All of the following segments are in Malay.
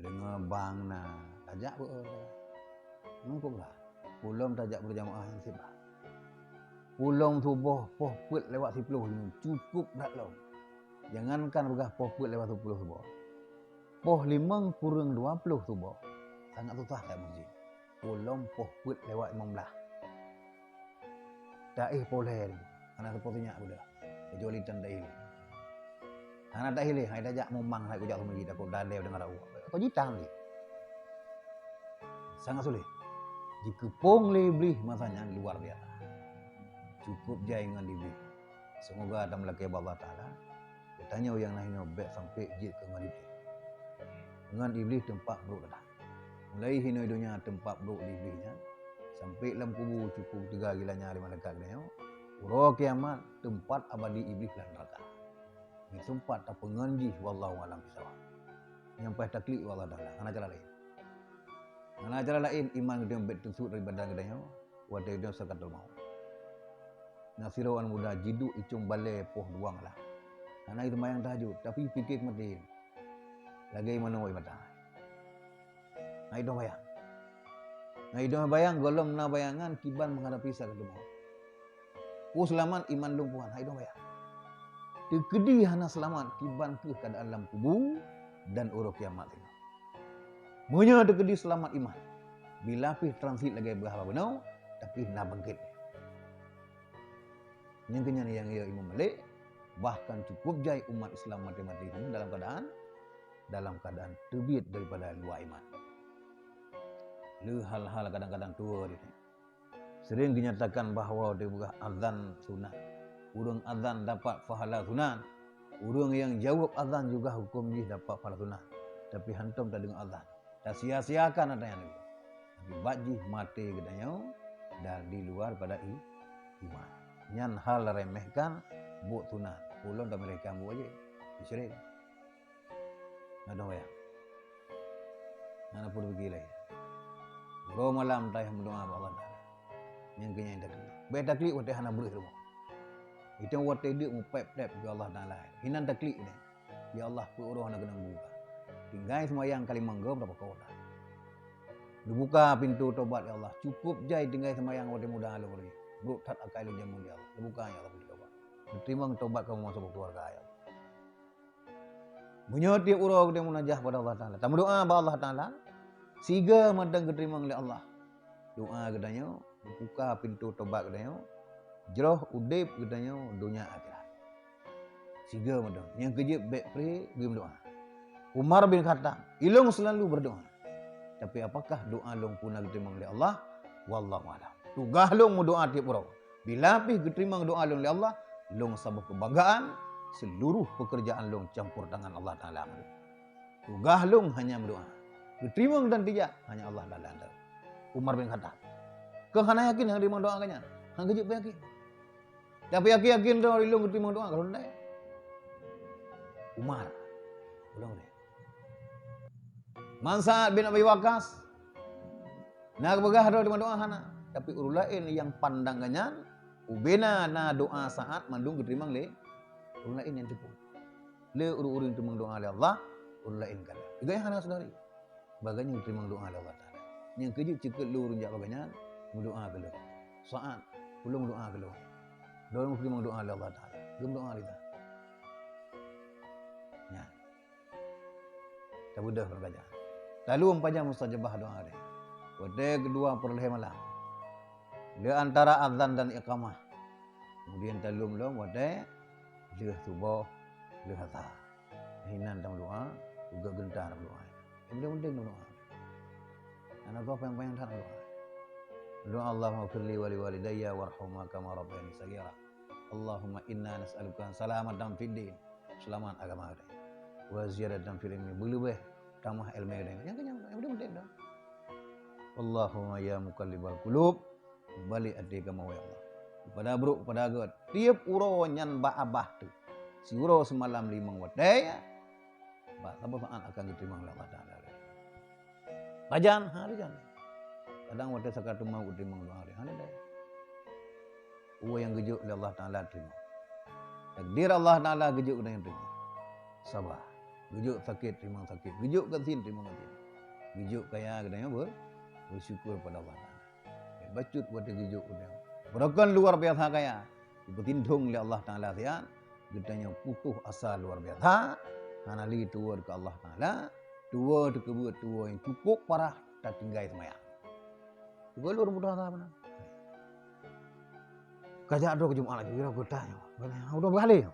Dengar bang na tajak mengko lah. Pulang tajak berjamaah yang sibah. Pulang subuh poh put lewat 10 ni cukup dak lo. Jangankan begah poh put lewat 10 subuh. Poh 5 kurang 20 subuh. Sangat susah tak masjid. Pulang poh put lewat 15. Tak boleh. Anak sepertinya sudah. Kecuali tanda ini. Anak tak hilih, hai tajak memang hai kujak masjid aku dalai dengar aku. Kau jitang ni. Sangat sulit. Jika pong lebih masanya luar biasa. Cukup jai dengan diberi. Semoga ada melaki Allah Ta'ala. Dia tanya yang lainnya baik sampai jid ke dengan iblis. Dengan iblis tempat buruk dah. Mulai hina dunia tempat buruk iblisnya. Sampai dalam kubur cukup 3 gilanya 5 dekat dia. Ura kiamat tempat abadi iblis dan neraka. Ini tempat tak penganjih wallahu alam bisawab. Nyampai taklid wallahu Ta'ala. Ana cara lain. Ana cara lain iman dia betul dari badan dia. Wa dia sakatul maut. Nasirawan muda jiduk icung balai poh buang lah. Anak itu mayang tahajud. Tapi fikir mati. Lagi mana wai mata. Nah itu bayang. Nah itu bayang. Golong na bayangan. Kiban menghadapi sakit maut. Selamat iman lumpuhan. Nah itu bayang. Tekedi hana selamat. Kiban ke keadaan alam kubur. Dan uruk kiamat ini. Munya tekedi selamat iman. Bila pih transit lagi berapa benar. Tapi na bangkit. Yang kenyang yang ia Imam Malik bahkan cukup jai umat Islam mati-mati ini dalam keadaan terbit daripada luar iman. Hal-hal kadang-kadang tua ini. Sering dinyatakan bahawa dia bukan azan sunat. Urang azan dapat pahala sunat. Urang yang jawab azan juga hukum dia dapat pahala sunat. Tapi hantum tak dengar azan. Tak sia-siakan adanya itu. Tapi baji mati gedanya dan di luar pada iman. Nyan hal remehkan buat sunat. Pulang tak mereka buat aje. Disyirik. Ada ya. Mana pun begini. Bro malam tayah mendoa Allah Taala. Yang kenya indah. Baik taklik wate hana boleh rumah. Itu wate dia mupep ke Allah Taala. Hinan taklik ni. Ya Allah ku orang nak kena buka. Tinggal semayang kali mangga berapa kau dah. Dibuka pintu tobat ya Allah. Cukup jai tinggal semayang wate mudah alu boleh. Bro tak akai lu jamu dia Allah. Dibuka ya Allah pintu tobat. Terima tobat kamu masuk keluarga ya Allah. Menyoti urang dia munajah pada Allah Taala. Tamu doa pada Allah Taala. Siga madang keterima oleh Allah. Doa katanya, buka pintu tobat katanya. Jeroh udip katanya dunia akhirat. Siga madang. Yang kejip baik pri bagi doa. Umar bin Khattab ilung selalu berdoa. Tapi apakah doa long puna keterima oleh Allah? Wallahu a'lam. Tugah long doa tiap urang. Bila pi keterima doa long oleh Allah, long sabah kebanggaan, seluruh pekerjaan long campur tangan Allah Taala. Tugah long hanya berdoa. Diterima dan tidak hanya Allah Taala. Umar bin Khattab. Kehana yakin yang terima doa kanya. Hang kejut yakin. Tapi yakin dah ilung terima doa kalau ndak. Umar. Ulang dia. Sa'ad bin Abi Waqqas. Nak begah terima doa hana. Tapi urulain yang pandangannya ubena na doa Sa'ad mandung diterima le. Urulain yang cukup. Le uru-uru terima doa oleh Allah, urulain kala. Juga yang hana saudari. Bagainya terima doa oleh Allah Taala. Yang kejut cekat lu runjak bagainya berdoa ke lu. Saat ulung doa ke lu. Dorong terima doa oleh Allah Taala. Gem doa kita. Ya. Tak mudah berbaca. Lalu umpanya mustajabah doa dia. Pada kedua perleh malam. Dia antara azan dan iqamah. Kemudian talum lo pada dia subuh dia asar. Hinan dalam doa, juga gentar doa. Yang penting doa. Anak kau yang tak doa. Doa Allahumma firli wa liwalidayya warhamma kama rabbayani saghira. Allahumma inna nas'aluka salamatan fid din. Selamat agama kita. Wa ziyadatan fil ilmi. Belebih tambah ilmu kita. Yang penting dah. Allahumma ya muqallibal qulub balik hati kamu ya Allah. Pada bro pada agak tiap uro nyan ba abah tu. Si uro semalam 5 wadai. Ba sabab akan diterima oleh Allah Taala. Bajan, bajan. Kadang waktu sakat mau diterima doa dia. Ada dah. Uang yang gejuk oleh Allah Taala terima. Takdir Allah Taala gejuk dengan terima. Sabar. Gejuk sakit terima sakit. Gejuk kesin terima kesin. Gijuk kaya katanya bersyukur pada Allah Ta'ala. Bacut buat gijuk katanya. Berakan luar biasa kaya. Bertindung oleh Allah Ta'ala sian. Katanya putuh asa luar biasa. Karena li tua ke Allah Ta'ala. Tua ke buat tua yang cukup parah. Tak tinggal semayang. Juga luar mudah tak benar. Kajak ada ke Jumat lagi. Kira bertanya. Udah balik.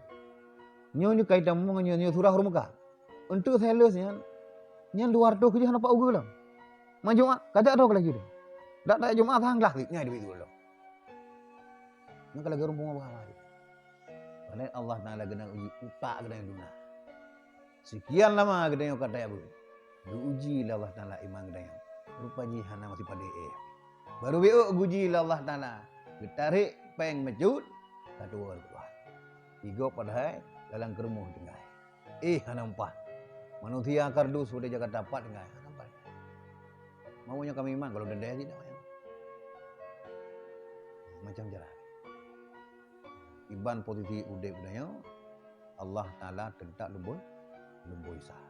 Nyonya kaitan mu nyonya surah rumah. Untuk salesnya. Nyan luar tu kerja nampak ugu lah. Maju kajak ada lagi tu. Tak Jumat hanglah. Nya duit dulu. Nak lagi rumpung apa? Karena Allah Ta'ala kena uji utak kena dunia. Sekian lama kena kata ya bu. Diuji lah Allah Ta'ala iman kena. Rupa jihana masih pada baru uji lah Allah Ta'ala. Ditarik peng mecut. Kedua kedua. Tiga padahal dalam kerumuh tinggal. Nampak. Manusia kardus sudah jaga dapat tinggal. Nampak. Maunya kami iman kalau denda tidak macam jalan. Iban posisi udai budaya Allah Ta'ala tentak lembut sah.